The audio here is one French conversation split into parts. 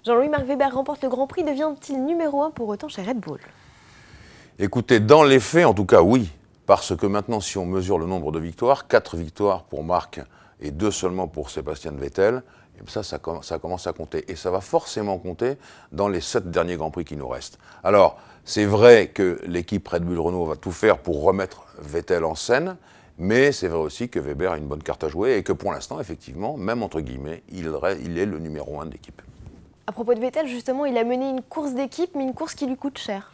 Jean-Louis Marc Webber remporte le Grand Prix, devient-il numéro 1 pour autant chez Red Bull? Écoutez, dans les faits, en tout cas, oui. Parce que maintenant, si on mesure le nombre de victoires, 4 victoires pour Marc et 2 seulement pour Sébastien Vettel, et ça commence à compter. Et ça va forcément compter dans les 7 derniers Grands Prix qui nous restent. Alors, c'est vrai que l'équipe Red Bull Renault va tout faire pour remettre Vettel en scène, mais c'est vrai aussi que Webber a une bonne carte à jouer et que pour l'instant, effectivement, même entre guillemets, il est le numéro 1 de l'équipe. À propos de Vettel, justement, il a mené une course d'équipe, mais une course qui lui coûte cher.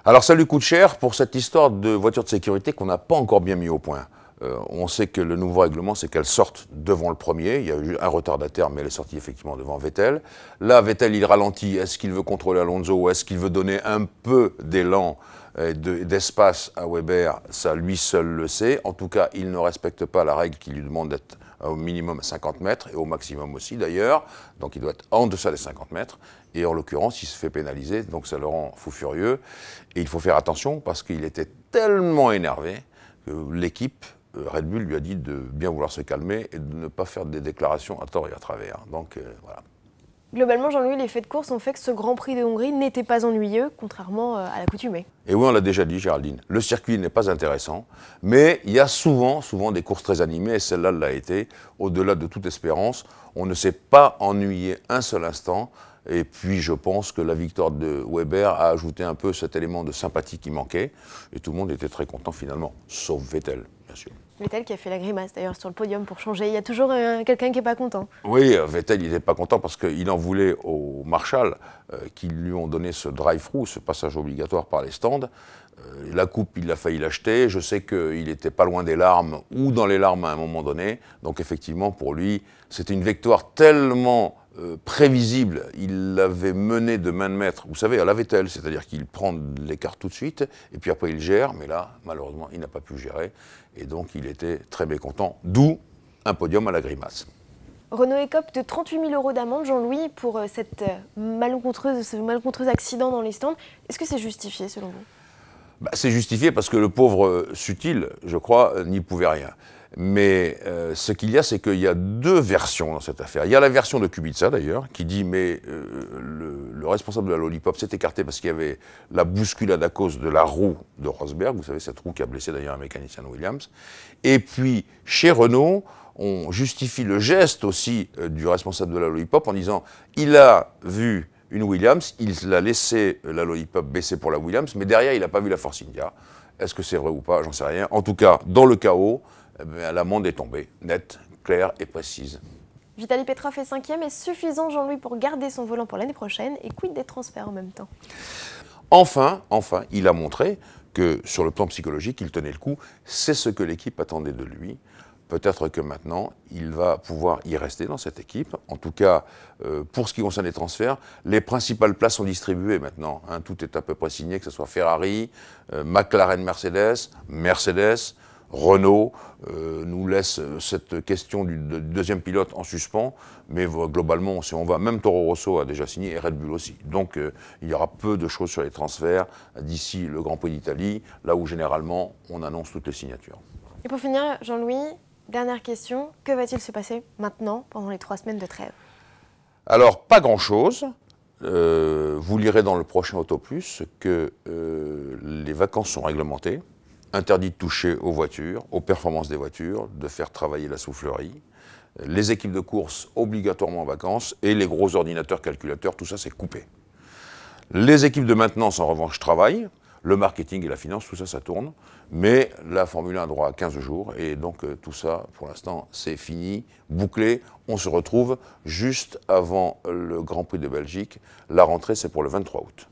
Alors ça lui coûte cher pour cette histoire de voiture de sécurité qu'on n'a pas encore bien mis au point. On sait que le nouveau règlement, c'est qu'elle sorte devant le premier. Il y a eu un retardataire, mais elle est sortie effectivement devant Vettel. Là, Vettel, il ralentit. Est-ce qu'il veut contrôler Alonso ou est-ce qu'il veut donner un peu d'élan, d'espace à Webber? Ça, lui seul le sait. En tout cas, il ne respecte pas la règle qui lui demande d'être au minimum à 50 mètres et au maximum aussi d'ailleurs. Donc il doit être en deçà des 50 mètres. Et en l'occurrence, il se fait pénaliser, donc ça le rend fou furieux. Et il faut faire attention parce qu'il était tellement énervé que l'équipe Red Bull lui a dit de bien vouloir se calmer et de ne pas faire des déclarations à tort et à travers. Donc voilà. Globalement, Jean-Louis, les faits de course ont fait que ce Grand Prix de Hongrie n'était pas ennuyeux, contrairement à l'accoutumée. Et oui, on l'a déjà dit, Géraldine, le circuit n'est pas intéressant, mais il y a souvent des courses très animées, et celle-là l'a été. Au-delà de toute espérance, on ne s'est pas ennuyé un seul instant. Et puis je pense que la victoire de Webber a ajouté un peu cet élément de sympathie qui manquait. Et tout le monde était très content finalement, sauf Vettel, bien sûr. Vettel qui a fait la grimace d'ailleurs sur le podium pour changer. Il y a toujours quelqu'un qui n'est pas content. Oui, Vettel il n'était pas content parce qu'il en voulait au Marshall qui lui ont donné ce drive-through, ce passage obligatoire par les stands. La coupe, il a failli l'acheter. Je sais qu'il n'était pas loin des larmes ou dans les larmes à un moment donné. Donc effectivement, pour lui, c'était une victoire tellement prévisible. Il l'avait mené de main de maître, vous savez, à la Vettel, c'est-à-dire qu'il prend l'écart tout de suite et puis après il gère. Mais là, malheureusement, il n'a pas pu gérer. Et donc, il était très mécontent. D'où un podium à la grimace. Renault écope de 38 000 € d'amende, Jean-Louis, pour ce malencontreux accident dans les stands. Est-ce que c'est justifié, selon vous? C'est justifié parce que le pauvre Sutil, je crois, n'y pouvait rien. Mais ce qu'il y a, c'est qu'il y a 2 versions dans cette affaire. Il y a la version de Kubica, d'ailleurs, qui dit mais le responsable de la Lollipop s'est écarté parce qu'il y avait la bousculade à cause de la roue de Rosberg. Vous savez, cette roue qui a blessé d'ailleurs un mécanicien de Williams. Et puis, chez Renault, on justifie le geste aussi du responsable de la Lollipop en disant il a vu une Williams, il a laissé la Lollipop baisser pour la Williams, mais derrière, il n'a pas vu la Force India. Est-ce que c'est vrai ou pas? J'en sais rien. En tout cas, dans le chaos, l'amende est tombée, nette, claire et précise. Vitaly Petrov est 5e, est suffisant, Jean-Louis, pour garder son volant pour l'année prochaine? Et quid des transferts en même temps? Enfin, il a montré que sur le plan psychologique, il tenait le coup. C'est ce que l'équipe attendait de lui. Peut-être que maintenant, il va pouvoir y rester dans cette équipe. En tout cas, pour ce qui concerne les transferts, les principales places sont distribuées maintenant. Tout est à peu près signé, que ce soit Ferrari, McLaren, Mercedes, Renault nous laisse cette question du deuxième pilote en suspens, mais globalement, si on va, même Toro Rosso a déjà signé et Red Bull aussi. Donc il y aura peu de choses sur les transferts d'ici le Grand Prix d'Italie, là où généralement on annonce toutes les signatures. Et pour finir, Jean-Louis, dernière question, que va-t-il se passer maintenant, pendant les 3 semaines de trêve? Alors, pas grand-chose. Vous lirez dans le prochain Auto Plus que les vacances sont réglementées. Interdit de toucher aux voitures, aux performances des voitures, de faire travailler la soufflerie. Les équipes de course obligatoirement en vacances et les gros ordinateurs calculateurs, tout ça c'est coupé. Les équipes de maintenance en revanche travaillent, le marketing et la finance, tout ça ça tourne, mais la Formule 1 a droit à 15 jours et donc tout ça pour l'instant c'est fini, bouclé. On se retrouve juste avant le Grand Prix de Belgique. La rentrée c'est pour le 23 août.